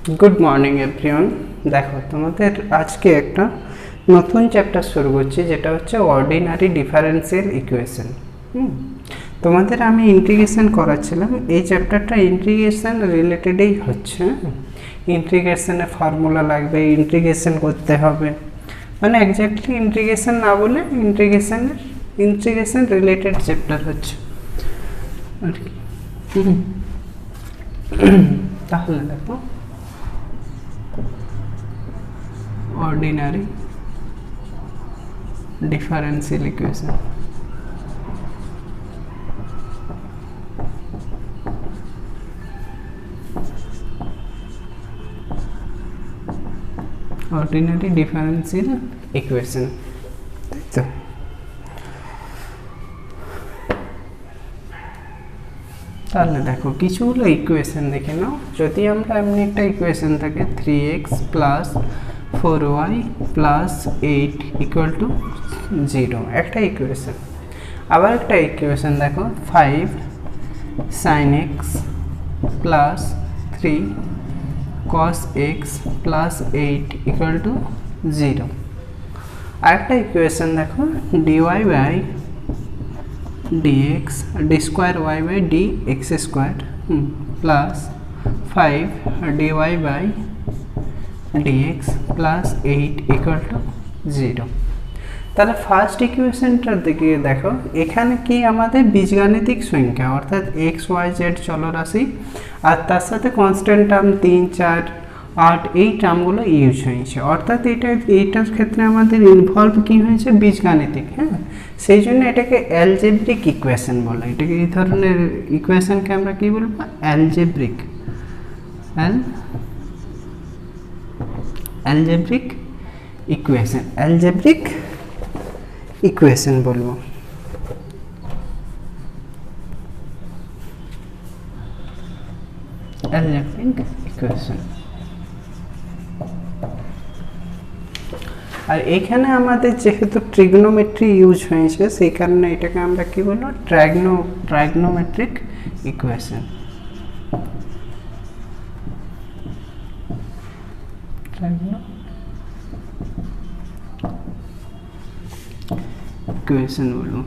Good morning everyone. देखो তোমাদের আজকে একটা নতুন চ্যাপ্টার শুরু করছি, যেটা হচ্ছে অর্ডিনারি ডিফারেন্সিয়াল ইকুয়েশন। তোমাদের আমি ইন্টিগ্রেশন করাচ্ছিলাম। এই চ্যাপ্টারটা ইন্টিগ্রেশন রিলেটেডই হচ্ছে। ইন্টিগ্রেশনের ফর্মুলা লাগবে, ইন্টিগ্রেশন করতে হবে, মানে এক্স্যাক্টলি ইন্টিগ্রেশন না বলে ইন্টিগ্রেশন রিলেটেড চ্যাপ্টার হচ্ছে আর কি। তাহলে দেখো, ordinary differential equation। ordinary differential equation, তো তাহলে দেখো কিছুগুলো ইকুয়েশন দেখে নাও। যদি আমরা এমনি একটা ইকুয়েশন থাকে 3x plus 4y plus 8 equal to 0, একটা ইকুয়েশন। আবার একটা ইকুয়েশন দেখো 5 sin x plus 3 cos x plus 8 equal to 0। আরেকটা ইকুয়েশন দেখো dy by dx d square y by dx square plus 5 dy by dx plus 8 equal to 0। তাহলে first ইকুয়েশনটার দিকে দেখো, এখানে কি আমাদের বীজগাণিতিক সংখ্যা অর্থাৎ এক্স ওয়াই জেড চলরাশি, আর তার সাথে কনস্ট্যান্ট টার্ম 3, 4, 8 এই টার্মগুলো ইউজ হয়েছে। অর্থাৎ এইটার ক্ষেত্রে আমাদের ইনভলভ কি হয়েছে, বীজগাণিতিক। হ্যাঁ, সেই জন্য এটাকে অ্যালজেব্রিক ইকুয়েশন বলে। এটাকে এই ধরনের ইকুয়েশনকে আমরা কি বলবো, অ্যালজেব্রিক ইকুয়েশন বলবো। Algebraic equation. আর এখানে আমাদের যেহেতু ট্রিগনোমেট্রি ইউজ হয়েছে, সেই কারণে এটাকে আমরা কি বলবো, ট্রাইগনোমেট্রিক ইকুয়েশন। ইকুয়েশন বলবো।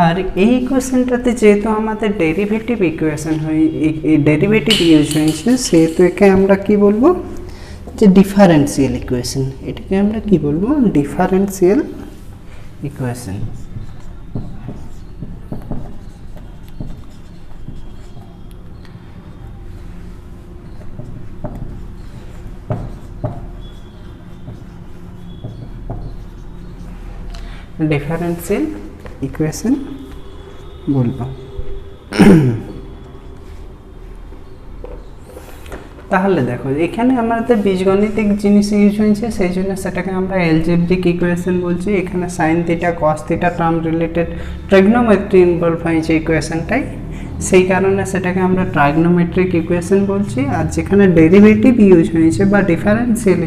আর এই ইকুয়েশনটাতে যেহেতু আমাদের ডেরিভেটিভ ইকুয়েশন ডেরিভেটিভ ইউজ হয়েছে, সেহেতু একে আমরা কি বলবো, যে ডিফারেন্সিয়াল ইকুয়েশন। এটাকে আমরা কি বলবো, ডিফারেন্সিয়াল ইকুয়েশন। ডিফারেন্সিয়াল ইকুয়েশন বলবো। তাহলে দেখো, এখানে আমাদের বীজগণিতিক জিনিস ইউজ হয়েছে, সেই জন্য সেটাকে আমরা অ্যালজেব্রিক ইকুয়েশন বলছি। এখানে sine theta cos theta term related trigonometry involve হয়েছে ইকুয়েশনটাই, সেই কারণে সেটাকে আমরা ট্রাইগনোমেট্রিক ইকুয়েশন বলছি। আর যেখানে ডেরিভেটিভ ইউজ হয়েছে বা ডিফারেন্সিয়াল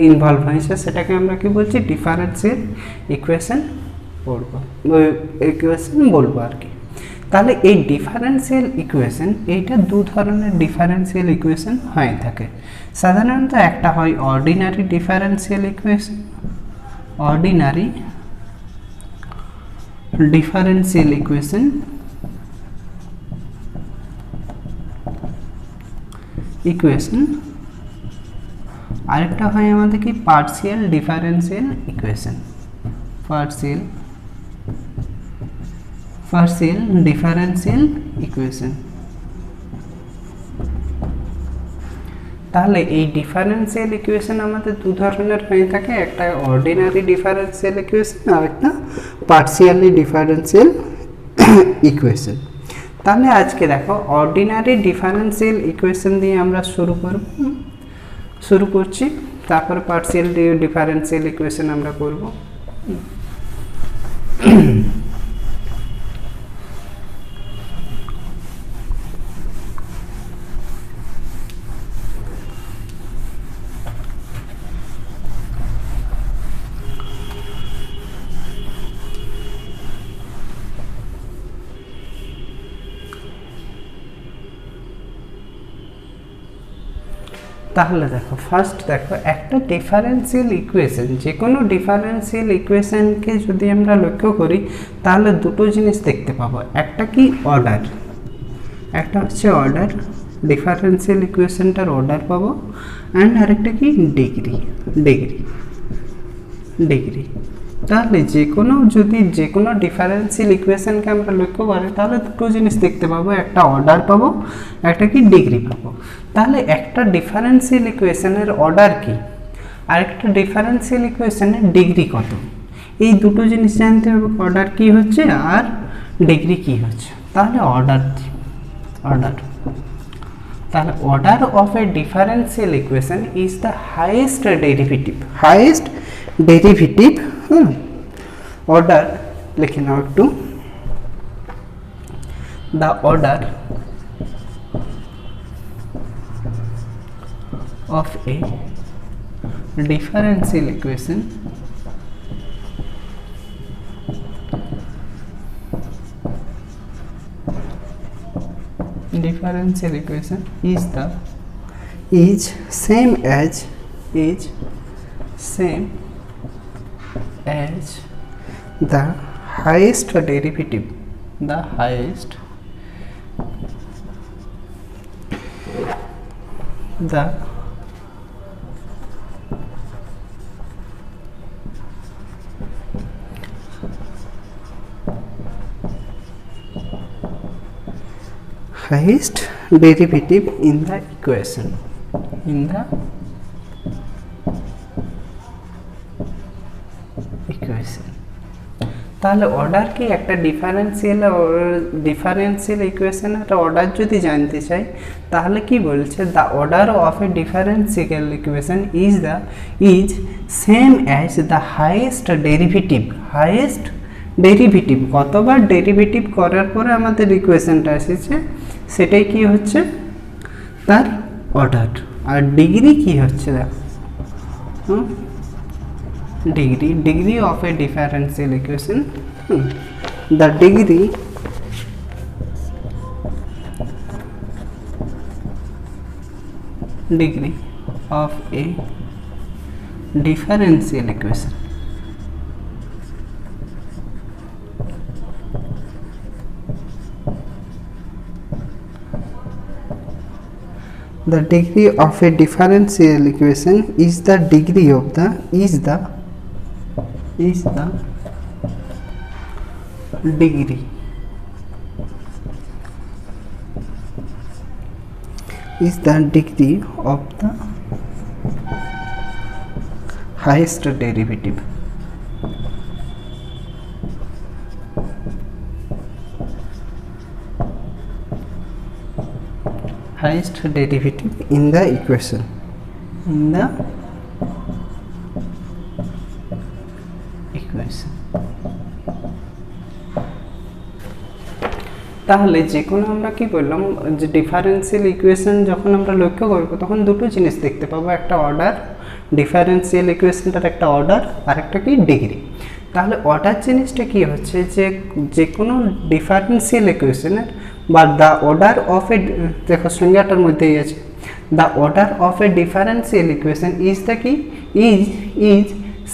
ইনভলভ হয়েছে, সেটাকে আমরা কি বলছি, ডিফারেন্সিয়াল ইকুয়েশন বলবো আর কি। তাহলে এই ডিফারেন্সিয়াল ইকুয়েশন, এইটা দু ধরনের ডিফারেন্সিয়াল ইকুয়েশন হয়ে থাকে সাধারণত। একটা হয় ordinary differential equation, ordinary differential equation. আরেকটা হয় আমাদের কি partial differential equation, partial differential equation. তাহলে এই ডিফারেন্সিয়াল ইকুয়েশন আমাদের দু ধরনের হয়ে থাকে, একটা অর্ডিনারি ডিফারেন্সিয়াল ইকুয়েশন আর একটা পার্শিয়ালি ডিফারেন্সিয়াল ইকুয়েশন। তাহলে আজকে দেখো, অর্ডিনারি ডিফারেন্সিয়াল ইকুয়েশন দিয়ে আমরা শুরু করছি, তারপরে পার্শিয়াল ডিফারেন্সিয়াল ইকুয়েশন আমরা করব। তাহলে দেখো ফার্স্ট দেখো একটা ডিফারেন্সিয়াল ইকুয়েশন, যে কোনো ডিফারেন্সিয়াল ইকুয়েশনকে যদি আমরা লক্ষ্য করি তাহলে দুটো জিনিস দেখতে পাবো, একটা কি অর্ডার, একটা হচ্ছে অর্ডার, ডিফারেন্সিয়াল ইকুয়েশনটার অর্ডার পাবো, অ্যান্ড আরেকটা কি ডিগ্রি, ডিগ্রি ডিগ্রি। তাহলে যদি যে কোনো ডিফারেন্সিয়াল ইকুয়েশনকে আমরা লক্ষ্য করি তাহলে দুটো জিনিস দেখতে পাবো, একটা অর্ডার পাবো, একটা কি ডিগ্রি পাবো। তাহলে একটা ডিফারেন্সিয়াল ইকুয়েশনের অর্ডার কি আর একটা ডিফারেন্সিয়াল ইকুয়েশনের ডিগ্রি কত, এই দুটো জিনিস জানতে হবে, অর্ডার কি হচ্ছে আর ডিগ্রি কি হচ্ছে। তাহলে অর্ডার তাহলে order of a differential equation is the highest derivative order লিখে নাও একটু, the order of a differential equation is same as the highest derivative in the equation, তাহলে অর্ডার কি, একটা ডিফারেন্সিয়াল ইকুয়েশনের অর্ডার যদি জানতে চাই তাহলে কি বলছে, the order of a differential equation is same as the highest derivative, কতবার ডেরিভেটিভ করার পরে আমাদের ইকুয়েশনটা এসেছে সেটাই কি হচ্ছে তার অর্ডার। আর ডিগ্রি কি হচ্ছে দেখো, degree of a differential equation, the degree of a differential equation the degree of a differential equation is the degree of the degree of the highest derivative, in the equation, তাহলে যে কোনো আমরা কি বললাম যে ডিফারেন্সিয়াল ইকুয়েশন যখন আমরা লক্ষ্য করব তখন দুটো জিনিস দেখতে পাবো, একটা অর্ডার, ডিফারেন্সিয়াল ইকুয়েশনটার একটা অর্ডার আর একটা কি ডিগ্রি। তাহলে অর্ডার জিনিসটা কি হচ্ছে, যে কোনো ডিফারেন্সিয়াল ইকুয়েশনের বা দ্য অর্ডার অফ এ, দেখো সংজ্ঞাটার মধ্যেই আছে, the order of a differential equation is the কি is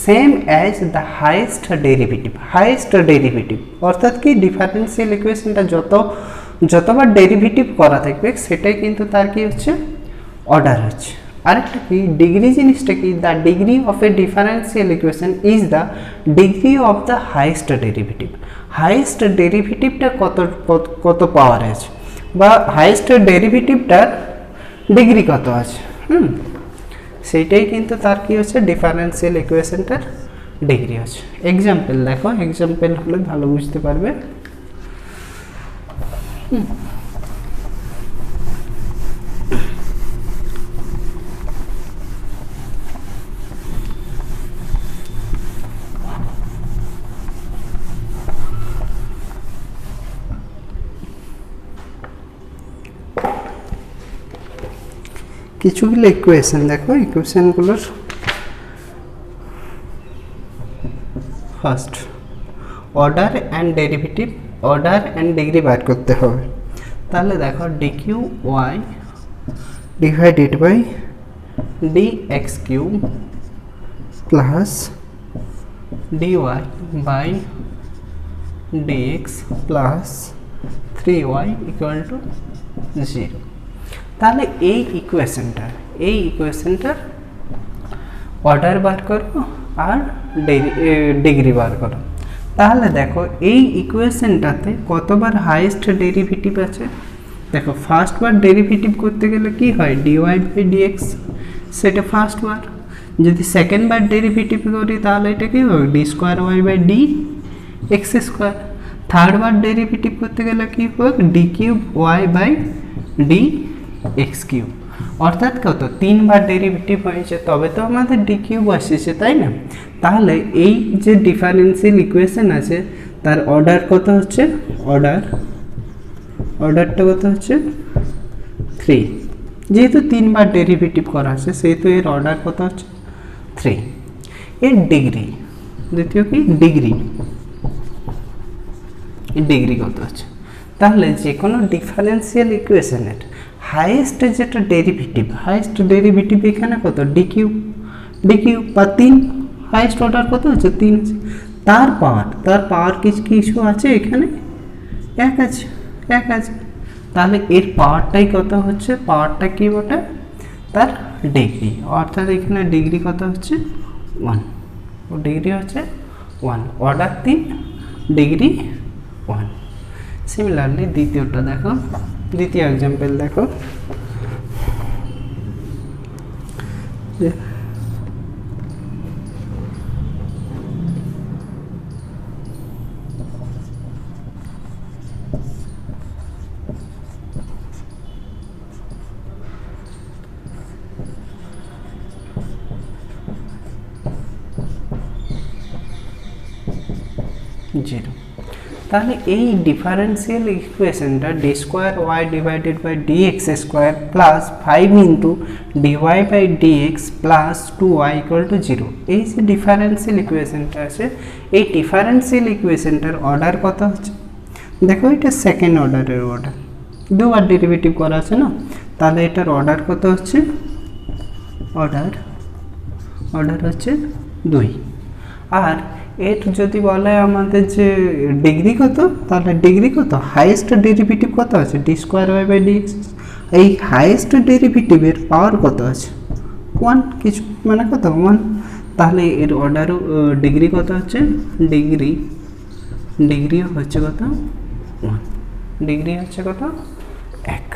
same as the highest derivative, অর্থাৎ কি ডিফারেন্সিয়াল ইকুয়েশনটা যতবার ডেরিভেটিভ করা থাকবে সেটাই কিন্তু তার কি হচ্ছে অর্ডার হচ্ছে। আরেকটা কি ডিগ্রি জিনিসটা কি, the degree of a differential equation is the degree of the highest ডেরিভেটিভটা কত পাওয়ার আছে বা হাইয়েস্ট ডেরিভেটিভটার ডিগ্রি কত আছে, সেইটাই কিন্তু তার কি হচ্ছে ডিফারেন্সিয়াল ইকুয়েশনটার ডিগ্রি হচ্ছে। এক্সাম্পল দেখো, এক্সাম্পল হলে ভালো বুঝতে পারবে। কিছুগুলো ইকুয়েশন দেখো, ইকুয়েশনগুলোর ফার্স্ট অর্ডার অ্যান্ড ডিগ্রি বার করতে হবে। তাহলে দেখো d cube y divided by dx cube plus dy by dx plus 3y equal to 0। তাহলে এই ইকুয়েশনটার অর্ডার বার করো আর ডিগ্রি বার করো। তাহলে দেখো এই ইকুয়েশনটাতে কতবার হাইয়েস্ট ডেরিভেটিভ আছে, দেখো ফার্স্ট বার ডেরিভেটিভ করতে গেলে কি হয় dy বাই dx, সেটা ফার্স্ট বার। যদি সেকেন্ড বার ডেরিভেটিভ করি তাহলে এটা কি হবে d square y by d x square. Third বার ডেরিভেটিভ করতে গেলে কি হবে d cube y by d x cube. অর্থাৎ কত তিনবার ডেরিভেটিভ হয়েছে, তবে তো আমাদের ডি কিউব আসছে, তাই না? তাহলে এই যে ডিফারেন্সিয়াল ইকুয়েশন আছে তার অর্ডার কত হচ্ছে, অর্ডারটা কত হচ্ছে 3। যেহেতু তিনবার ডেরিভেটিভ করা আছে সেহেতু এর অর্ডার কত হচ্ছে 3। এর ডিগ্রি, দ্বিতীয় কি ডিগ্রি কত আছে? তাহলে যে কোনো ডিফারেন্সিয়াল ইকুয়েশনের হাইয়েস্ট যেটা হাইয়েস্ট ডেরিভেটিভ এখানে কত ডি কিউব বা 3, হাইয়েস্ট অর্ডার কত হচ্ছে 3 আছে। তার পাওয়ার কিছু আছে এখানে 1 আছে। তাহলে এর পাওয়ারটাই কত হচ্ছে, পাওয়ারটা কি বটে তার ডিগ্রি, অর্থাৎ এখানে ডিগ্রি কত হচ্ছে 1, ডিগ্রি হচ্ছে 1, অর্ডার 3 ডিগ্রি 1। সিমিলারলি দ্বিতীয়টা দেখো, দ্বিতীয় এক্সাম্পল দেখো, জিরো। তাহলে এই ডিফারেন্সিয়াল ইকুয়েশনটা d square y divided by d x square plus 5 into d y by dx plus 2y equal to 0, এই যে ডিফারেন্সিয়াল ইকুয়েশনটা আছে এই ডিফারেন্সিয়াল ইকুয়েশনটার অর্ডার কত হচ্ছে, দেখো এটা সেকেন্ড অর্ডারের অর্ডার, দুবার ডেরিভেটিভ করা আছে না, তাহলে এটার অর্ডার কত হচ্ছে, অর্ডার হচ্ছে 2। আর এর যদি বলে আমাদের যে ডিগ্রি কত, তাহলে ডিগ্রি কত হাইয়েস্ট ডেরিভেটিভ কত আছে d square y by d x, এই হাইয়েস্ট ডেরিভেটিভের পাওয়ার কত আছে 1, কিছু মানে কত 1। তাহলে এর অর্ডারও ডিগ্রি কত হচ্ছে, ডিগ্রি হচ্ছে কত 1, ডিগ্রি হচ্ছে কত 1।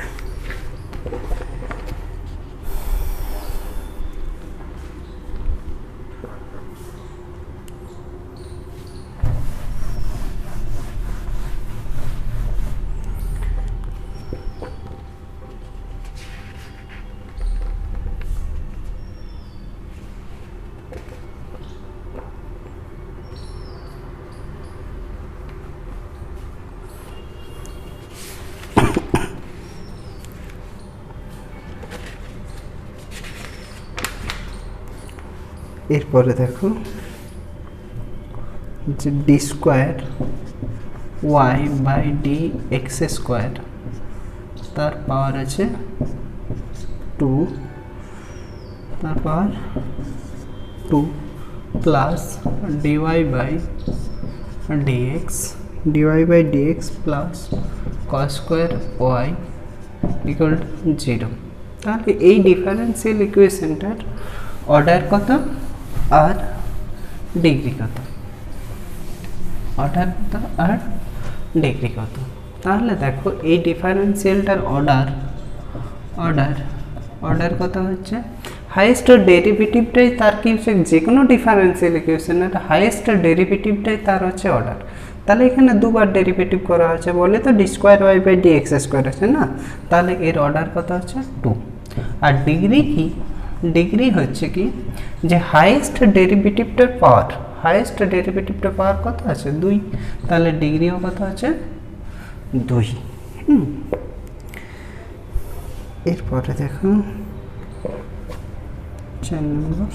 এরপরে দেখো যে d square y by d x square তার পাওয়ার আছে 2, তার power 2 plus dy by dx plus cos square y equal to 0। তাহলে এই ডিফারেন্সিয়াল ইকুয়েশনটার অর্ডার কত আর ডিগ্রি কত, অর্ডার কত আর ডিগ্রি কত। তাহলে দেখো এই ডিফারেন্সিয়ালটার অর্ডার কত হচ্ছে, হাইয়েস্ট ডেরিভেটিভটাই তার কি হচ্ছে, যে কোনো ডিফারেন্সিয়াল ইকুয়েশনের হাইয়েস্ট ডেরিভেটিভটাই তার হচ্ছে অর্ডার। তাহলে এখানে দুবার ডেরিভেটিভ করা হচ্ছে বলে তো d square y by d x square আছে না, তাহলে এর অর্ডার কত হচ্ছে 2। আর ডিগ্রি কি, ডিগ্রি হচ্ছে কি যে হাইয়েস্ট ডেরিভেটিভটার পাওয়ার কত আছে 2, তাহলে ডিগ্রিও কত আছে 2। এরপরে দেখো 4 number,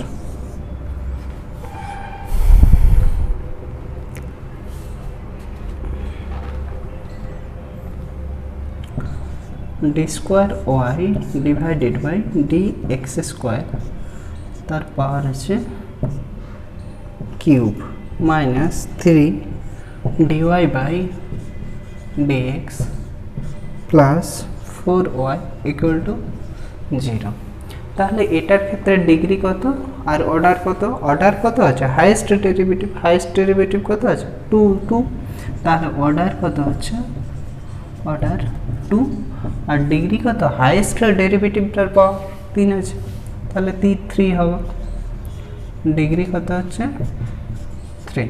d square y divided by d x square তার পাওয়ার আছে cube minus 3 d y by dx plus 4y equal to 0। তাহলে এটার ক্ষেত্রে ডিগ্রি কত আর অর্ডার কত? অর্ডার কত আছে? হাইয়েস্ট ডেরিভেটিভ কত আছে? 2। তাহলে অর্ডার কত হচ্ছে? অর্ডার 2 আর ডিগ্রি কত? হাইয়েস্ট ডেরিভেটিভটার পাওয়ার 3 আছে, তাহলে 3 হবে। ডিগ্রি কত হচ্ছে? 3।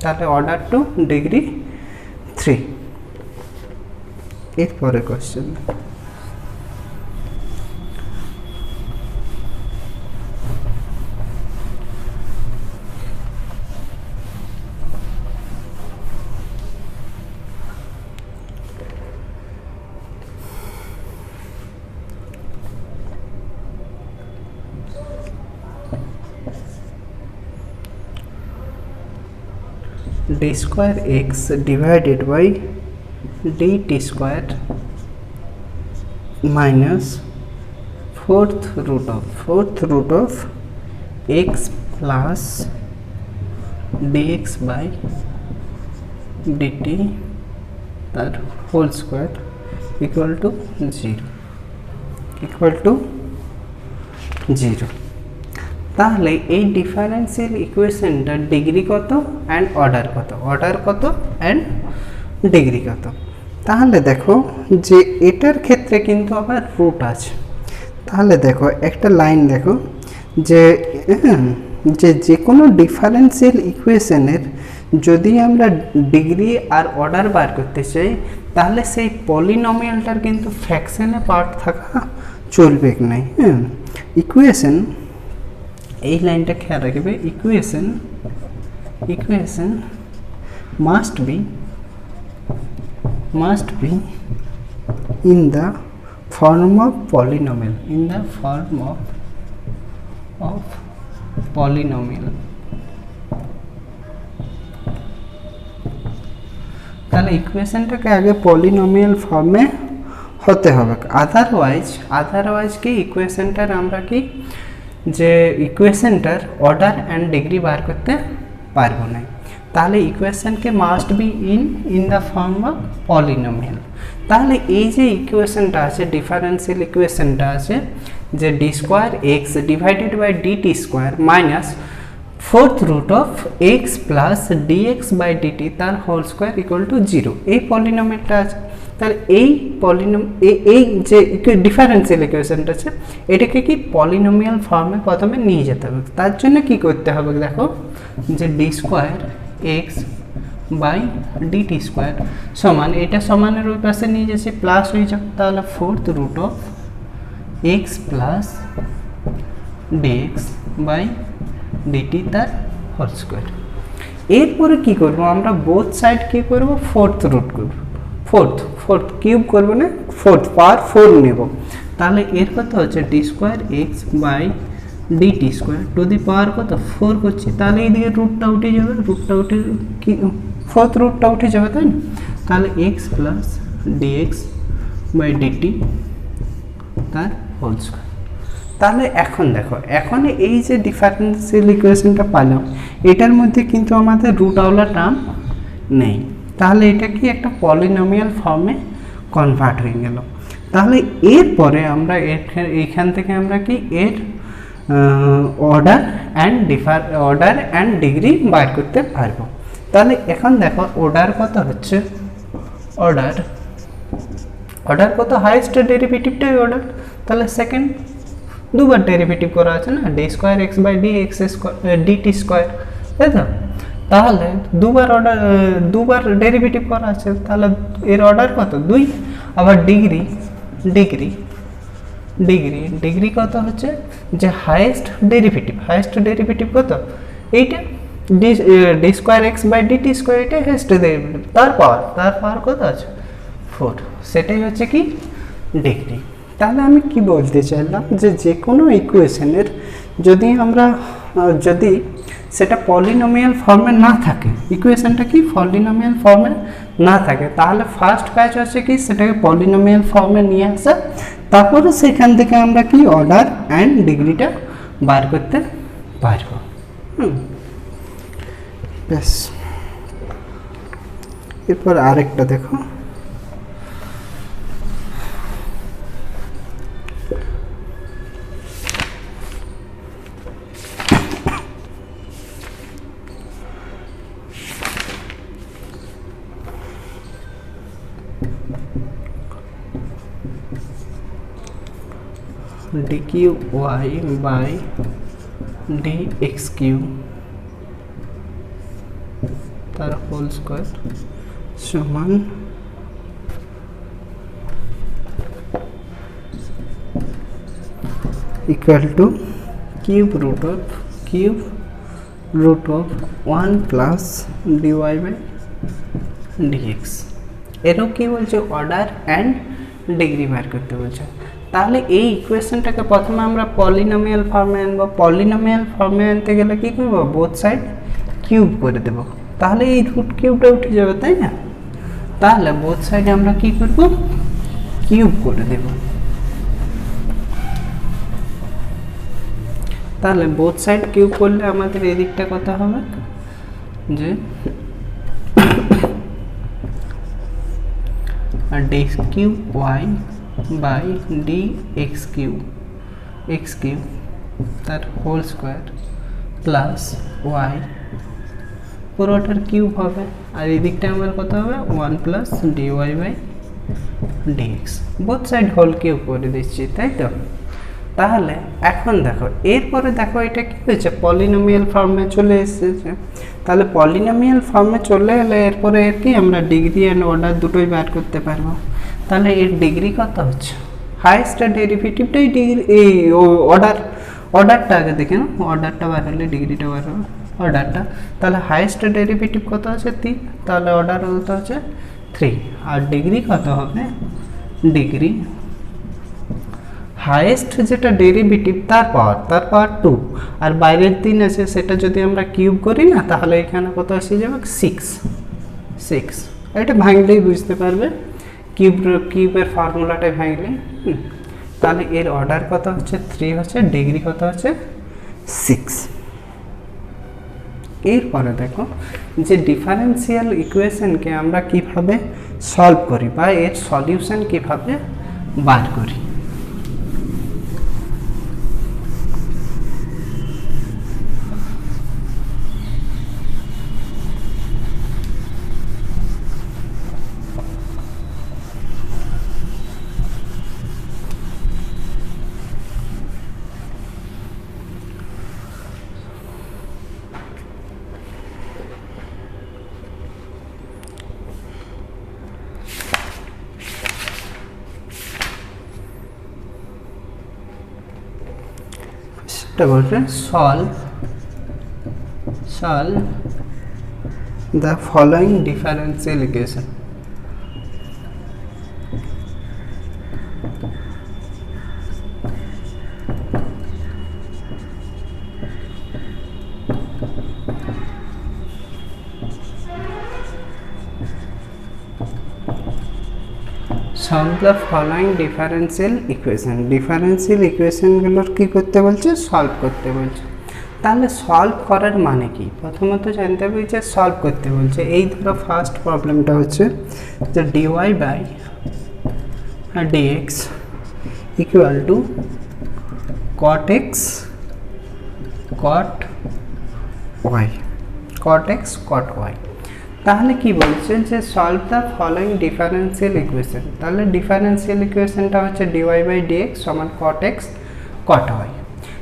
তাহলে অর্ডার 2 ডিগ্রি 3। এরপরে question d square x divided by dt square minus fourth root of x plus dx by dt তার হোল স্কোয়ার ইকুয়াল টু 0। তাহলে এই ডিফারেন্সিয়াল ইকুয়েশনটার ডিগ্রি কত অ্যান্ড অর্ডার কত অ্যান্ড ডিগ্রি কত? তাহলে দেখো যে এটার ক্ষেত্রে কিন্তু আবার রুট আছে। তাহলে দেখো একটা লাইন দেখো যে কোনো ডিফারেন্সিয়াল ইকুয়েশনের যদি আমরা ডিগ্রি আর অর্ডার বার করতে চাই, তাহলে সেই পলিনোমিয়ালটার কিন্তু ফ্র্যাকশনে পার্ট থাকা চলবে নাই। ইকুয়েশন, এই লাইনটা খেয়াল রাখবে, equation must be in the form of polynomial, তাহলে ইকুয়েশনটাকে আগে পলিনোমিয়াল ফর্মে হতে হবে, আদারওয়াইজ কি ইকুয়েশনটার আমরা কি যে ইকুয়েশনটার অর্ডার অ্যান্ড ডিগ্রি বার করতে পারবো না। তাহলে ইকুয়েশনকে must be in the form of polynomial. তাহলে এই যে ইকুয়েশনটা আছে, ডিফারেন্সিয়াল ইকুয়েশনটা আছে যে d square x divided by dt square minus fourth root of x plus dx by dt তার হোল স্কোয়ার ইকুয়াল টু 0, এই পলিনোমিয়ালটা আছে। তাহলে এই যে ডিফারেন্সিয়াল ইকুয়েশনটা আছে, এটাকে কি পলিনোমিয়াল ফর্মে প্রথমে নিয়ে যেতে হবে। তার জন্য কি করতে হবে দেখো, যে d square x by dt square সমান, এটা সমানের ওই পাশে নিয়ে যাচ্ছে প্লাস হয়ে যাবে, তাহলে fourth root of x plus dx by dt তার হোল স্কোয়ার। এরপরে কি করব আমরা, বোথ সাইড কি করব, ফোর্থ রুট করব, ফোর্থ কিউব করব না, ফোর্থ পাওয়ার 4 নেব। তাহলে এর কত হচ্ছে d square x by dt square to the power কত 4 করছি, তাহলে এইদিকে রুটটা উঠে যাবে, কি ফোর্থ রুটটা উঠে যাবে, তাই না? তাহলে x plus dx by dt তার হোল স্কোয়ার। তাহলে এখন দেখো, এখন এই যে ডিফারেন্সিয়াল ইকুয়েশনটা পেলাম, এটার মধ্যে কিন্তু আমাদের রুট আওয়ালা টার্ম নেই, তাহলে এটা কি একটা পলিনোমিয়াল ফর্মে কনভার্ট হয়ে গেল। তাহলে এরপরে আমরা এইখান থেকে আমরা কি এর অর্ডার অ্যান্ড ডিগ্রি বার করতে পারবো। তাহলে এখন দেখো অর্ডার কত হচ্ছে, অর্ডার কত, হাইয়েস্ট ডেরিভেটিভটাই অর্ডার, তাহলে সেকেন্ড দুবার ডেরিভেটিভ করা আছে না, d square x by dt square, তাই তো? তাহলে দুবার ডেরিভেটিভ করা আছে, তাহলে এর অর্ডার কত 2। আবার ডিগ্রি কত হচ্ছে, যে হাইয়েস্ট ডেরিভেটিভ কত, এইটা d square x by dt square, এটা হাইয়েস্ট ডেরিভেটিভ, তার পাওয়ার কত আছে 4, সেটাই হচ্ছে কি ডিগ্রি। তাহলে আমি কি বলতে চাইলাম, যে কোনো ইকুয়েশনের যদি সেটা পলিনোমিয়াল ফর্মে না থাকে, ইকুয়েশনটা কি পলিনোমিয়াল ফর্মে না থাকে, তাহলে ফার্স্ট কাজ হচ্ছে কি সেটাকে পলিনোমিয়াল ফর্মে নিয়ে আসা, তারপরে সেখান থেকে আমরা কি অর্ডার অ্যান্ড ডিগ্রিটা বার করতে পারবো। ব্যাস, এরপর আরেকটা দেখো, dqy by dx কিউব তার হোল স্কয়ার সমান equal to cube root of 1 plus dy by dx। এরও কি বলছে, অর্ডার অ্যান্ড ডিগ্রি বার করতে বলছে। তাহলে এই ইকুয়েশনটাকে প্রথমে আমরা পলিনোমিয়াল ফর্মে আনবো। পলিনোমিয়াল ফর্মে আনতে গেলে কি করব, বোথ সাইড কিউব করে দেব, তাহলে এই রুট কিউবটা উঠে যাবে, তাই না? তাহলে বোথ সাইডে আমরা কি করব, কিউব করে দেব। তাহলে বোথ সাইড কিউব করলে আমাদের এই দিকটা কত হবে, যে dx cube y by dx cube x cube তার হোল স্কয়ার প্লাস y পুরোটার কিউব হবে, আর এই দিকটা আমার কত হবে, 1 plus dy by dx। Both side whole cube করে দিচ্ছি, তাই তো? তাহলে এখন দেখো, এরপরে দেখো এটা কি হয়েছে, পলিনোমিয়াল ফর্মে চলে এসেছে। তাহলে পলিনোমিয়াল ফর্মে চলে এলে এরপরে এর কি আমরা ডিগ্রি অ্যান্ড অর্ডার দুটোই বার করতে পারবো। তাহলে এর ডিগ্রি কত হচ্ছে, হাইয়েস্ট ডেরিভেটিভটাই ডিগ্রি, এই অর্ডারটা আগে দেখে নাও, অর্ডারটা বার হলে ডিগ্রিটা বার হবে, অর্ডারটা। তাহলে হাইয়েস্ট ডেরিভেটিভ কত আছে, 3, তাহলে অর্ডার কত হচ্ছে 3, আর ডিগ্রি কত হবে, ডিগ্রি হাইয়েস্ট যেটা ডেরিভেটিভ তার পাওয়ার 2, আর বাইরের 3 আছে, সেটা যদি আমরা কিউব করি না, তাহলে এখানে কত আসে যাবে, 6। এটা ভাঙলেই বুঝতে পারবে, কিউবের ফর্মুলাটা ভাঙলে। তাহলে এর অর্ডার কত হচ্ছে, 3 হচ্ছে, ডিগ্রি কত হচ্ছে 6। এরপরে দেখো যে ডিফারেন্সিয়াল ইকুয়েশনকে আমরা কিভাবে সলভ করি বা এর সলিউশন কিভাবে বার করি। Solve the following differential equation। solve the following differential equation। Differential ইকুয়েশনগুলোর কি করতে বলছে, সলভ করতে বলছে। তাহলে সলভ করার মানে কি, প্রথমত জানতে হবে যে সলভ করতে বলছে। এই ধরো ফার্স্ট প্রবলেমটা হচ্ছে যে dy by dx equal to cot x cot y। তাহলে কি বলছে যে solve the following differential equation. তাহলে ডিফারেন্সিয়াল ইকুয়েশনটা হচ্ছে dy বাই dx সমান cot x cot y।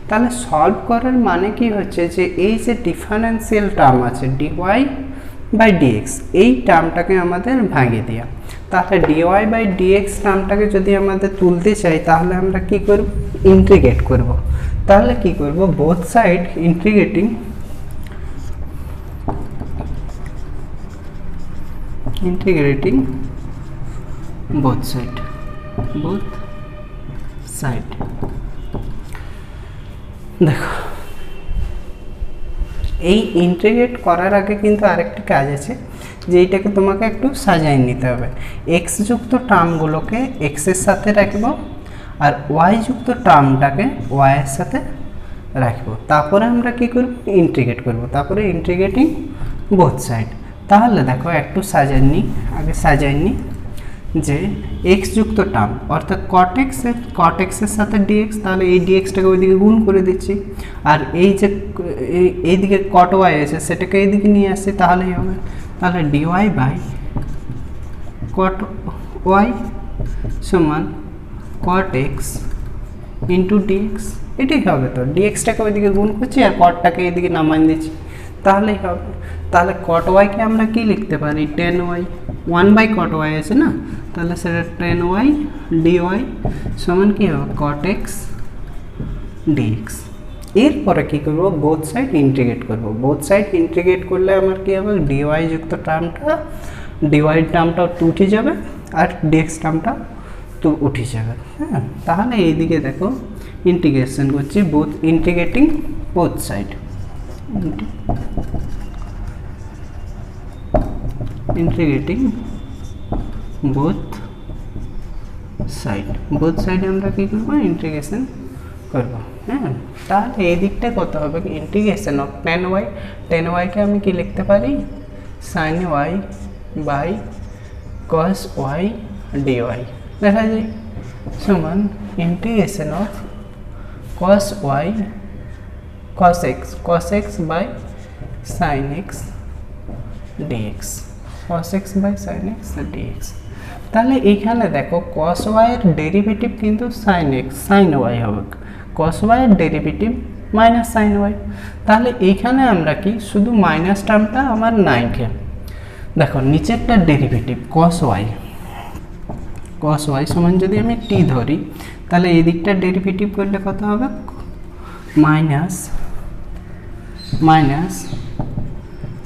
তাহলে সলভ করার মানে কি হচ্ছে যে এই যে ডিফারেন্সিয়াল টার্ম আছে dy বাই dx, এই টার্মটাকে আমাদের ভাঙিয়ে দেওয়া। তাহলে dy বাই dx টার্মটাকে যদি আমাদের তুলতে চাই, তাহলে আমরা কি করব, ইন্টিগ্রেট করব। তাহলে কি করব, both side integrating both side। দেখো এই ইন্টিগ্রেট করার আগে কিন্তু আরেকটি কাজ আছে, যে এইটাকে তোমাকে একটু সাজিয়ে নিতে হবে। এক্স যুক্ত টার্মগুলোকে এক্স এর সাথে রাখবো, আর ওয়াই যুক্ত টার্মটাকে ওয়াই এর সাথে রাখবো, তারপরে আমরা কি করব ইন্টিগ্রেট করব, তারপরে ইন্টিগ্রেটিং বোথ সাইড। তাহলে দেখো একটু সাজাই নিই, আগে সাজাই নিই যে এক্স যুক্ত টার্ম অর্থাৎ কট এক্সের সাথে ডিএক্স, তাহলে এই ডিএক্সটাকে ওইদিকে গুণ করে দিচ্ছি, আর এই যে এইদিকে কট ওয়াই আছে সেটাকে এইদিকে নিয়ে আসছি, তাহলেই হবে। তাহলে ডিওয়াই বাই কট ওয়াই সমান কট এক্স ইন্টু ডিএক্স, এটাই হবে। তো ডিএক্সটাকে ওইদিকে গুণ করছি আর কটটাকে এইদিকে নামান দিচ্ছি, তাহলেই হবে। তাহলে কট ওয়াইকে আমরা কি লিখতে পারি, টেন ওয়াই, 1 / কট ওয়াই আছে না, তাহলে সেটা টেন ওয়াই ডিওয়াই সমান কী হবে কট এক্স ডিএক্স। এরপরে কী করবো, বোথ সাইড ইন্টিগ্রেট করব। বোথ সাইড ইন্টিগ্রেট করলে আমার কী হবে, ডিওয়াই যুক্ত টার্মটা, ডিওয়াই টার্মটাও উঠে যাবে আর ডিএক্স টার্মটা তো উঠে যাবে। হ্যাঁ, তাহলে এইদিকে দেখো ইন্টিগ্রেশন করছি, both integrating both side, integrating both side আমরা কী করবো ইন্টিগ্রেশন করবো। হ্যাঁ, তাহলে এই দিকটা কত হবে, ইন্টিগ্রেশন অফ টেন ওয়াইকে আমি কি লিখতে পারি, sine y by cos y dy দেখা যায় সমান integration of cos y cos x by sine x dx, cos x by sin x dx। তাহলে এইখানে দেখো cos y এর ডেরিভেটিভ কিন্তু sin y হবে, cos y এর ডেরিভেটিভ মাইনাস sin y। তাহলে এইখানে আমরা কি শুধু মাইনাস টার্মটা আমার নাই কে দেখো, নিচেরটা ডেরিভেটিভ cos y সমান যদি আমি t ধরি, তাহলে এই দিকটা ডেরিভেটিভ করলে কত হবে, মাইনাস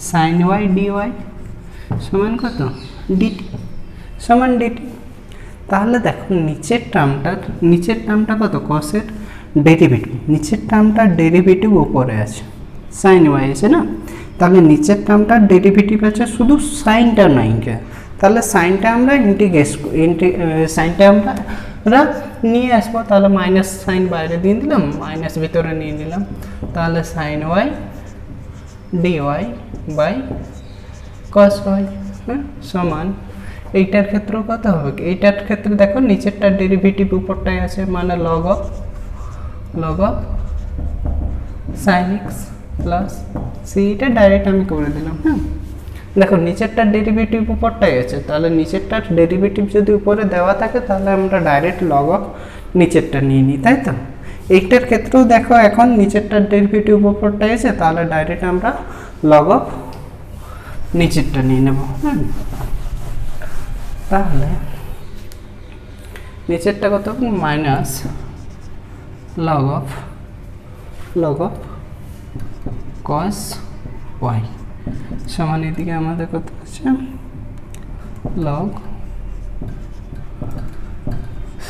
sin y dy সমান কত ডিটি সমান ডিটি। তাহলে দেখো নিচের টার্মটা কত, কসের ডেরিভেটিভ, নিচের টার্মটার ডেরিভেটিভ উপরে আছে, সাইন ওয়াই আছে না, তাহলে নিচের টার্মটার ডেরিভেটিভ আছে, শুধু সাইনটা নাই কে, তাহলে সাইনটা আমরা সাইনটা আমরা নিয়ে আসবো, তাহলে মাইনাস সাইন বাইরে দিয়ে দিলাম, মাইনাস ভিতরে নিয়ে নিলাম, তাহলে sine y d y by cos y সমান এইটার ক্ষেত্রে কত হবে, এইটার ক্ষেত্রে দেখো নিচেরটার ডেরিভেটিভ উপরটাই আছে, মানে log of sin x plus c, এটা ডাইরেক্ট আমি করে দিলাম। হ্যাঁ, দেখো নিচেরটার ডেরিভেটিভ উপরটাই আছে, তাহলে নিচেরটার ডেরিভেটিভ যদি উপরে দেওয়া থাকে তাহলে আমরা ডাইরেক্ট log of নিচেরটা নিয়ে নিই, তাই তো। এইটার ক্ষেত্রেও দেখো এখন নিচেরটার ডেরিভেটিভ উপরটাই আছে, তাহলে ডাইরেক্ট আমরা log of নিচেরটা নিয়ে নেব। তাহলে নিচেরটা কত, minus log of cos y সমান এদিকে আমাদের কত আছে, log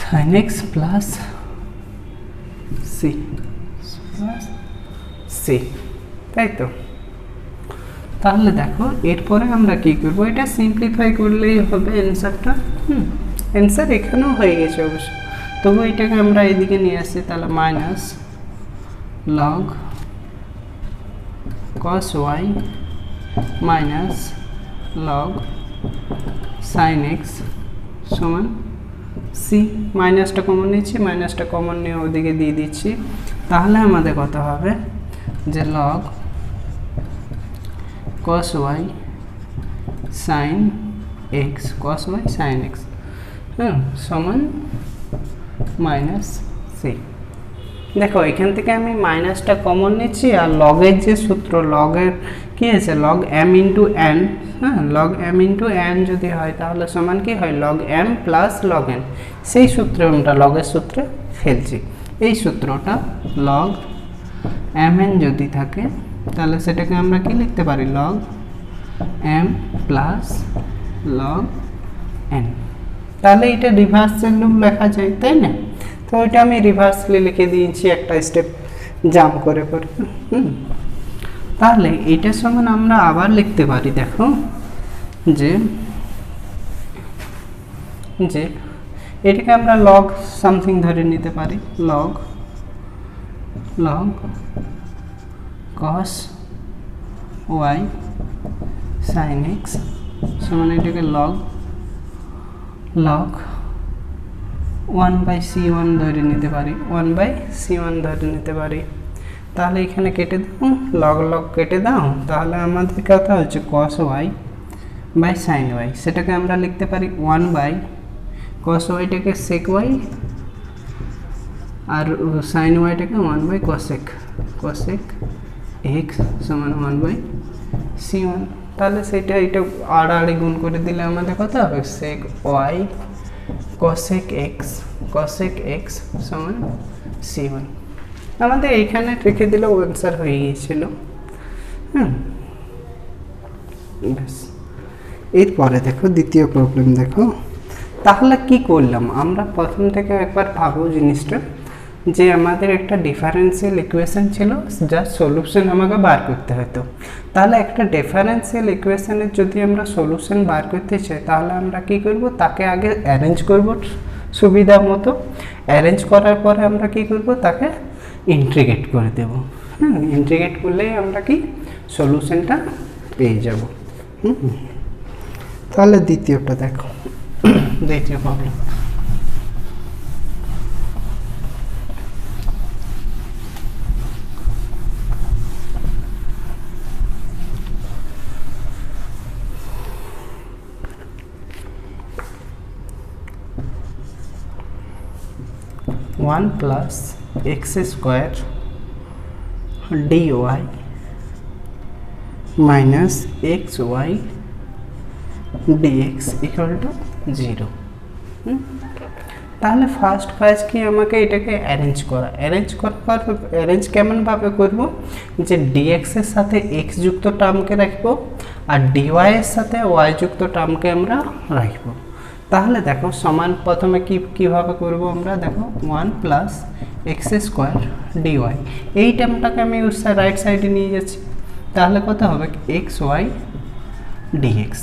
sin x plus c, তাই তো। তাহলে দেখো এরপরে আমরা কি করব, এটা সিম্পলিফাই করলেই হবে অ্যান্সারটা। অ্যান্সার এখানেও হয়ে গেছে অবশ্য, তবু এটাকে আমরা এদিকে নিয়ে আসছি, তাহলে minus log cos y minus log sin x সমান সি, মাইনাসটা কমন নিচ্ছি, মাইনাসটা কমন নিয়ে ওদিকে দিয়ে দিচ্ছি, তাহলে আমাদের কত হবে যে log cos y sin x হ্যাঁ সমান মাইনাস সি। দেখো এখান থেকে আমি মাইনাসটা কমন নিচ্ছি, আর লগের যে সূত্র, লগের কি আছে log m ইন্টু n, হ্যাঁ log m ইন্টু n যদি হয় তাহলে সমান কি হয় log m plus log n, সেই সূত্রে আমরা লগের সূত্রে ফেলছি। এই সূত্রটা log mn যদি থাকে তাহলে সেটাকে আমরা কি লিখতে পারি, log m plus log n। তাহলে এটা রিভার্সলি লেখা যায়, তাই না? তো এটা আমি রিভার্সলি লিখে দিয়েছি একটা স্টেপ জাম্প করে করে। তাহলে এটার সমান আমরা আবার লিখতে পারি, দেখো যে এটাকে আমরা log সামথিং ধরে নিতে পারি, log log cos y sine x সমান এটাকে লগ 1/c1 ধরে নিতে পারি, 1/c1 ধরে নিতে পারি। তাহলে এখানে কেটে দাও, লগ কেটে দাও, তাহলে আমাদের কথা হচ্ছে cos y by sine y, সেটাকে আমরা লিখতে পারি 1/cos yটাকে sec y আর সাইন yটাকে 1/cosec x সমান 1/c1। তাহলে সেটা এটা আড়াআড়ি গুণ করে দিলে আমাদের কত হবে sec y cosec x সমান c1। আমাদের এইখানে রেখে দিলেও অ্যান্সার হয়ে গিয়েছিল। ব্যাস, এরপরে দেখো দ্বিতীয় প্রবলেম দেখো। তাহলে কি করলাম আমরা, প্রথম থেকে একবার ভাবো জিনিসটা, যে আমাদের একটা ডিফারেন্সিয়াল ইকুয়েশন ছিল যার সলিউশন আমাকে বার করতে হতো। তাহলে একটা ডিফারেন্সিয়াল ইকুয়েশনের যদি আমরা সলিউশন বার করতে চাই তাহলে আমরা কি করব, তাকে আগে অ্যারেঞ্জ করব সুবিধা মতো। অ্যারেঞ্জ করার পরে আমরা কি করব, তাকে ইন্টিগ্রেট করে দেব। ইন্টিগ্রেট করলেই আমরা কি সলিউশনটা পেয়ে যাব। তাহলে দ্বিতীয়টা দেখো, দ্বিতীয় problem. One plus x square d y minus x y d x equal to 0। তাহলে ফার্স্ট কাজ কি, আমাকে এটাকে অ্যারেঞ্জ করা। অ্যারেঞ্জ কেমনভাবে করব, যে ডিএক্স এর সাথে এক্স যুক্ত টার্মকে রাখবো আর ডিওয়াই এর সাথে ওয়াই যুক্ত টার্মকে আমরা রাখবো। তাহলে দেখো সমান প্রথমে কিভাবে করব আমরা, দেখো 1 প্লাস এক্স স্কোয়ার ডিওয়াই, এই টার্মটাকে আমি রাইট সাইডে নিয়ে যাচ্ছি। তাহলে কত হবে এক্স ওয়াই ডিএক্স।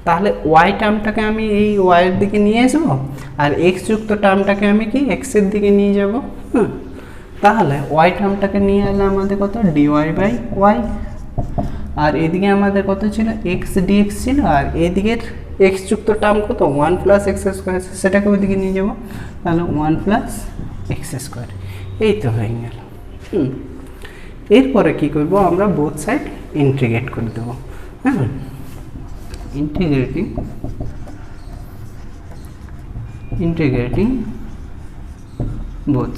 তাহলে ওয়াই টার্মটাকে আমি এই ওয়াইয়ের দিকে নিয়ে আসবো আর এক্স যুক্ত টার্মটাকে আমি কি এক্সের দিকে নিয়ে যাব। তাহলে ওয়াই টার্মটাকে নিয়ে এলে আমাদের কত ডিওয়াই বাই ওয়াই, আর এদিকে আমাদের কত ছিল এক্স ডিএক্স ছিল, আর এদিকের এক্স যুক্ত টার্ম কত 1 প্লাস এক্স স্কোয়ার, সেটাকে ওইদিকে নিয়ে যাব। তাহলে 1 প্লাস এক্স স্কোয়ার, এই তো হয়ে গেল। এরপরে কি করব, আমরা বোথ সাইড ইন্টিগ্রেট করে দেবো। হ্যাঁ, integrating both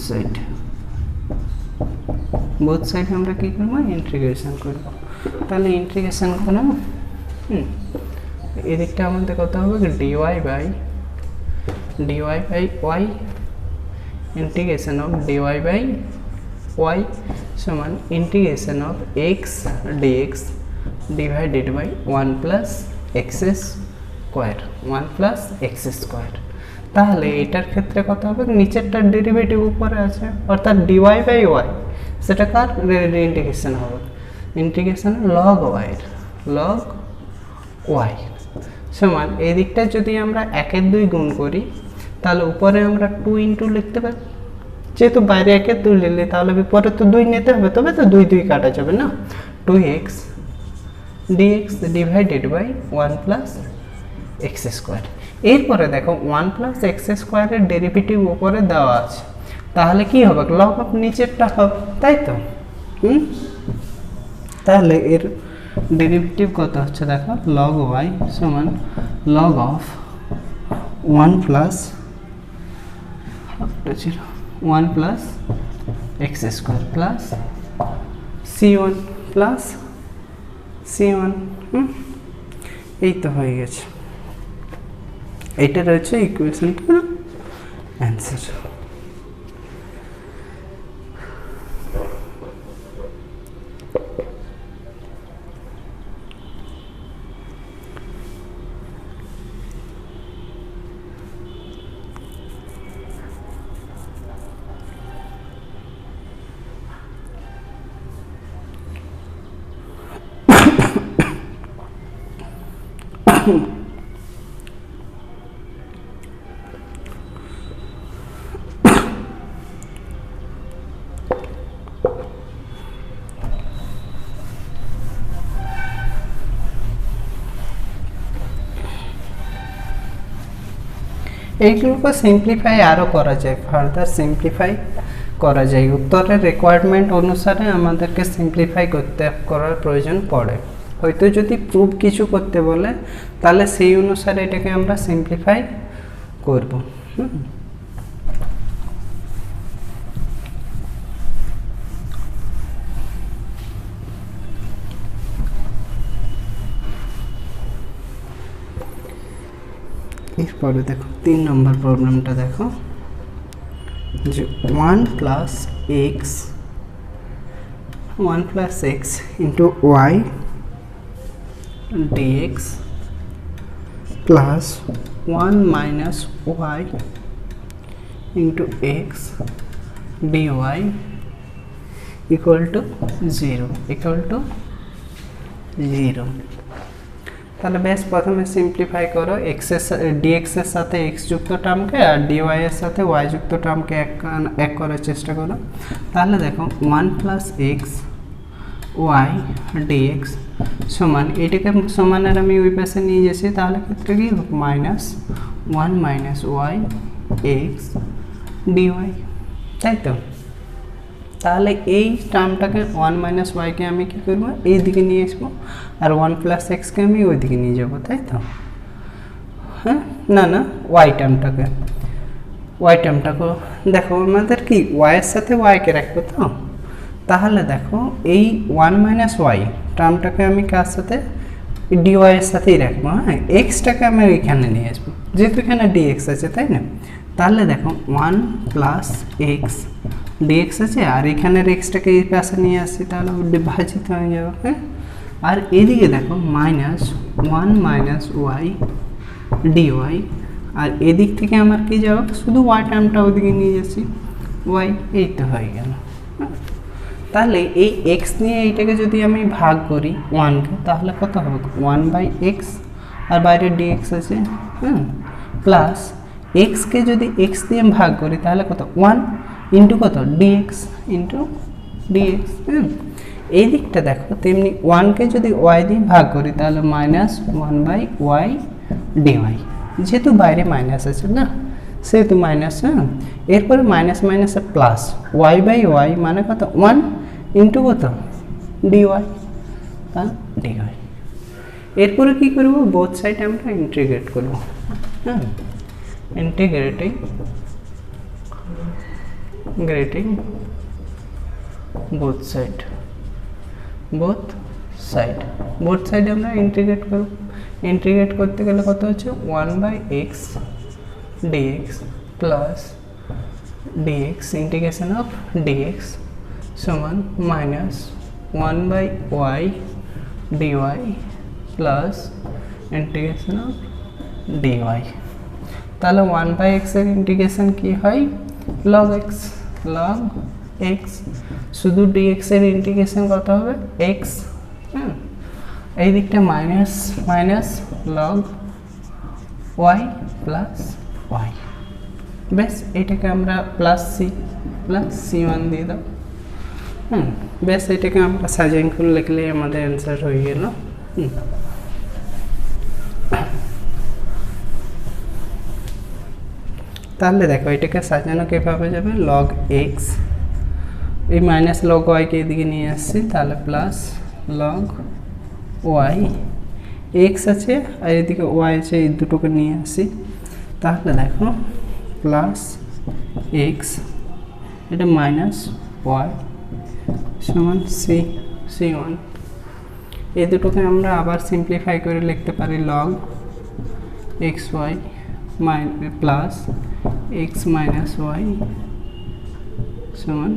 side আমরা কি করব, ইন্টিগ্রেশন করব। তাহলে ইন্টিগ্রেশন করব, এদিকটা আমাদের কত হবে dy by y integration of dy by y সমান integration of x dx divided by 1 plus x square, 1 plus x square. তাহলে এটার ক্ষেত্রে কত হবে, নিচেরটার ডেরিভেটিভ উপরে আছে অর্থাৎ ডিওয়াই বাই ওয়াই, সেটা কার ইন্টিগ্রেশন হবে, ইন্টিগ্রেশন লগ ওয়াই সমান এই দিকটা যদি আমরা 1 2 গুণ করি তাহলে উপরে আমরা 2 ইন্টু লিখতে পারি, যেহেতু বাইরে 1 2 নিলে তাহলে পরে তো 2 নিতে হবে, তবে তো 2 2 কাটা যাবে না, 2x dx divided by 1 plus x square. এরপরে দেখো 1 প্লাস এক্স স্কোয়ারের ডেরিভেটিভ উপরে দেওয়া আছে, তাহলে কি হবে লগ অফ নিচেরটা হবে, তাই তো। তাহলে এর ডেরিভেটিভ কত হচ্ছে দেখো, লগ ওয়াই সমান log of 1 plus 1 plus x square plus c1 plus c1। এই তো হয়ে গেছে, এটা রয়েছে ইকুয়েশনটার অ্যান্সার। এইগুলোকে সিম্পলিফাই আরও করা যায়, ফার্দার সিম্পলিফাই করা যায়, উত্তরের রিকোয়ারমেন্ট অনুসারে আমাদেরকে সিম্পলিফাই করার প্রয়োজন পড়ে। হয়তো যদি প্রুফ কিছু করতে বলে তাহলে সেই অনুসারে এটাকে আমরা সিম্পলিফাই করব। এরপরে দেখো 3 নম্বর প্রবলেমটা দেখো যে 1 plus x into y dx plus 1 minus y into x dy equal to 0 তাহলে বেশ প্রথমে সিম্পলিফাই করো, ডিএক্স এর সাথে এক্স যুক্ত টার্মকে আর ডিওয়াই এর সাথে ওয়াই যুক্ত টার্মকে এক করার চেষ্টা করো। তাহলে দেখো 1 প্লাস এক্স ওয়াই ডিএক্স সমান, এটাকে সমানের আমি ওই পাশে নিয়ে যাচ্ছি, তাহলে ক্ষেত্রে কি minus 1 minus y x d y, তাই তো? তাহলে এই টার্মটাকে 1 মাইনাস ওয়াইকে আমি কী করবো, এই দিকে নিয়ে আসবো, আর 1 প্লাস এক্সকে আমি ওই দিকে নিয়ে যাবো, তাই তো? হ্যাঁ, না ওয়াই টার্মটাকে দেখো আমাদের কি ওয়াইয়ের সাথে ওয়াইকে রাখবো তো, তাহলে দেখো এই 1 মাইনাস ওয়াই টার্মটাকে আমি কার সাথে, ডিওয়াইয়ের সাথেই রাখবো। হ্যাঁ, এক্সটাকে আমি এখানে নিয়ে আসবো, যেহেতু এখানে ডিএক্স আছে, তাই না? তাহলে দেখো 1 প্লাস এক্স ডিএক্স আছে, আর এখানের এক্সটাকে এই পাশে নিয়ে আসছি, তাহলে বিভাজিত হয়ে যাবে। হ্যাঁ, আর এদিকে দেখো মাইনাস 1 মাইনাস ওয়াই ডিওয়াই, আর এদিক থেকে আমার কি যাবে, শুধু ওয়াই টার্মটা ওদিকে নিয়ে যাচ্ছি, ওয়াই, এই তো হয়ে গেল। তাহলে এই এক্স নিয়ে এইটাকে যদি আমি ভাগ করি 1কে, তাহলে কত হবে, 1 বাই এক্স, আর বাইরে ডিএক্স আছে, হ্যাঁ, প্লাস এক্সকে যদি এক্স দিয়ে ভাগ করি তাহলে কত, 1 ইন্টু কত, ডিএক্স ইন্টু ডিএক্স। এই দিকটা দেখো তেমনি 1কে যদি ওয়াই দিয়ে ভাগ করি তাহলে মাইনাস 1 বাই ওয়াই ডিওয়াই, যেহেতু বাইরে মাইনাস আছে না, সেহেতু মাইনাস। হ্যাঁ, এরপরে মাইনাস মাইনাসে প্লাস, ওয়াই বাই ওয়াই মানে কত, 1 ইন্টু কত, ডিওয়াই, ডিওয়াই। এরপরে কী করব, বোথ সাইড আমরা ইন্টিগ্রেট করব। হ্যাঁ, ইন্টিগ্রেটিং both side আমরা ইন্টিগ্রেট করব। ইন্টিগ্রেট করতে গেলে কত হচ্ছে, 1 by x dx plus dx integration of dx সমান minus 1 by y dy plus integration of dy. তাহলে 1 বাই এক্স এর ইন্টিগ্রেশন কি হয়, লগ এক্স, শুধু ডিএক্স এর ইন্টিগ্রেশন কত হবে, এক্স। হ্যাঁ, এই দিকটা minus minus log y plus y, বেশ এটাকে আমরা প্লাস সি1 দিয়ে দাও। বেশ এটাকে আমরা সাজাইন করে লিখলে আমাদের অ্যান্সার হয়ে গেল। তাহলে দেখো এটাকে সাজানো কীভাবে যাবে, লগ এক্স, এই মাইনাস লগ ওয়াইকে এদিকে নিয়ে আসছি, তাহলে প্লাস লগ ওয়াই, এক্স আছে আর এদিকে ওয়াই আছে, এই দুটোকে নিয়ে আসি, তাহলে দেখো প্লাস এক্স, এটা মাইনাস ওয়াই সমান সি1। এই দুটোকে আমরা আবার সিম্পলিফাই করে লিখতে পারি, log x y plus x minus y সমান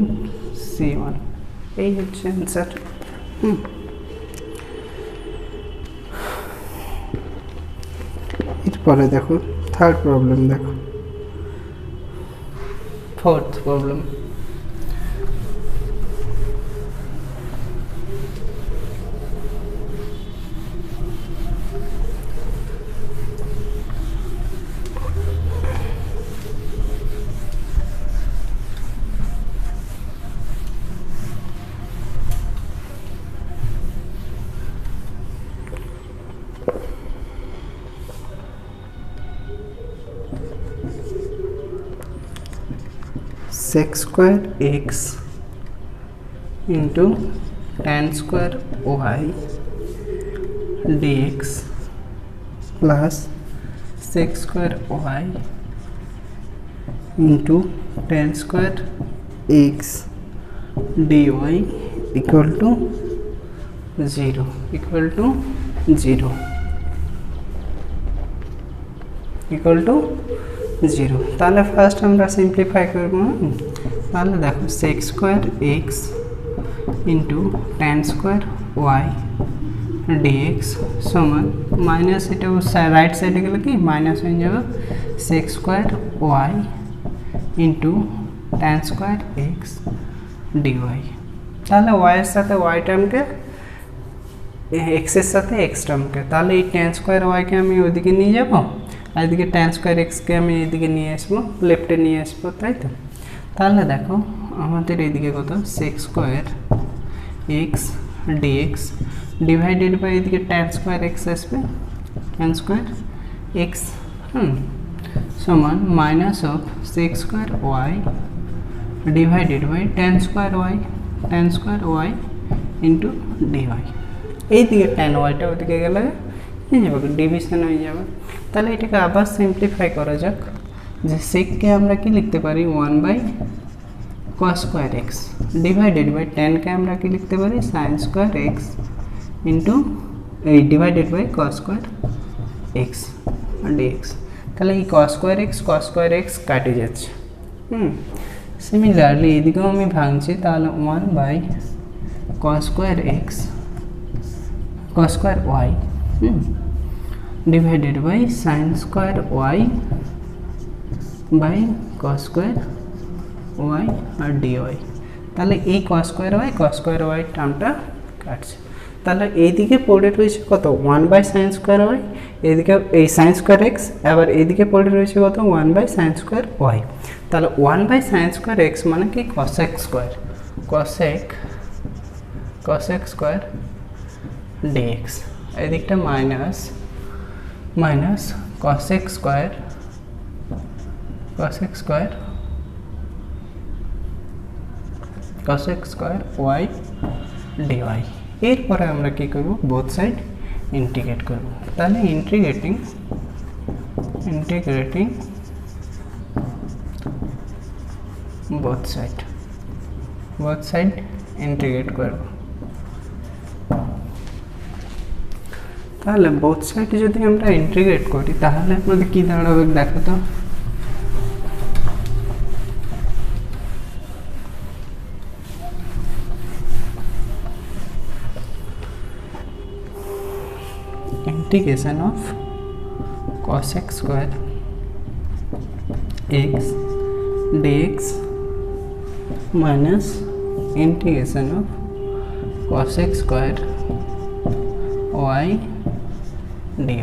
সি1। এই হচ্ছে অ্যান্সার। এরপরে দেখো থার্ড প্রবলেম, দেখো fourth problem. Sec square x into tan square y d x plus sec square y into tan square x dy equal to 0 equal to 0 equal to 0 তাহলে first আমরা simplify করব তাহলে দেখো sec square x into tan square y dx সমান minus এটা right সাইডে গেলে কি মাইনাস হয়ে যাবে sec square y into tan square x dy তাহলে y এর সাথে y টার্মকে x এর সাথে x টার্মকে তাহলে এই tan স্কয়ার y কে আমি ওইদিকে নিয়ে যাব আর এদিকে tan স্কয়ার x কে আমি এইদিকে নিয়ে আসবো লেফটে নিয়ে আসবো তাই তো তাহলে দেখো আমাদের এইদিকে কত sec square x dx divided by এদিকে tan স্কয়ার x আসবে tan স্কয়ার x সমান minus of sec square y divided by tan square y into dy এইদিকে tan y টা ওদিকে গেলে এই যাবে ডিভিশন হয়ে যাবে তাহলে এটাকে আবার সিম্পলিফাই করা যাক যে sec কে আমরা কি লিখতে পারি 1 বাই cos square x divided by tan কে আমরা কি লিখতে পারি sin square x into এই divided by cos square x dx তাহলে এই cos square x কাটে যাচ্ছে সিমিলারলি এদিকেও আমি ভাঙছি তাহলে 1 বাই cos square y divided by sin square y বাই cos square y আর dy তাহলে এই cos square y টার্মটা কাটছে তাহলে এইদিকে পড়ে রয়েছে কত 1 বাই sin square y এদিকে এই sin square x আবার এইদিকে পড়ে রয়েছে কত 1 বাই sin square y তাহলে 1 বাই sin square x মানে কি cosec square dx এদিকটা minus cosec square y dy এরপরে আমরা কি করব বোথ সাইড ইন্টিগ্রেট করব তাহলে ইন্টিগ্রেটিং both side integrate করব তাহলে both side যদি আমরা ইন্টিগ্রেট করি তাহলে আমাদের কি দাঁড়াবে দেখো তো integration of cosec square x dx minus integration of cosec square y dy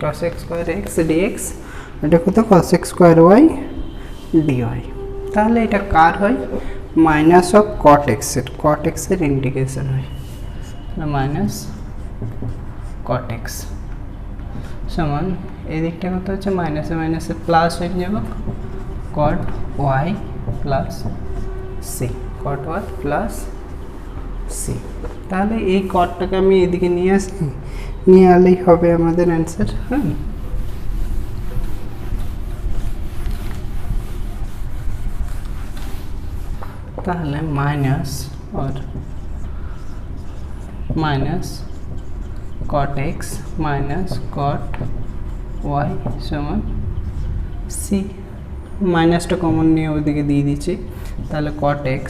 cosec square x dx এটা কত cosec square y dy তাহলে এটা কার হয় মাইনাস অফ cot x এর ইন্টিগ্রেশন হয় মাইনাস cot x সমান এই দিকটা কত হচ্ছে মাইনাসে মাইনাসে প্লাস হয়ে যাবে cot y plus c cot y plus c তাহলে এই cotটাকে আমি এদিকে নিয়ে আসি নিয়ে আলেই হবে আমাদের অ্যানসার তাহলে minus cot x minus cot y সমান c মাইনাসটা কমন নিয়ে ওদিকে দিয়ে দিচ্ছি তাহলে cot x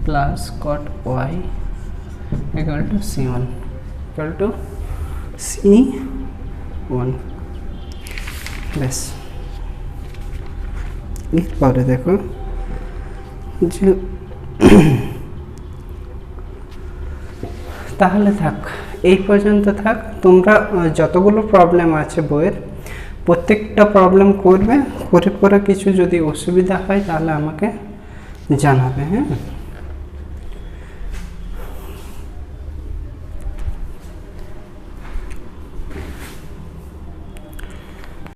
plus cot y equal to c1 ব্যাস এরপরে দেখো যে তাহলে থাক এই পর্যন্ত থাক তোমরা যতগুলো প্রবলেম আছে বইয়ের প্রত্যেকটা প্রবলেম করবে করে কিছু যদি অসুবিধা হয় তাহলে আমাকে জানাবে হ্যাঁ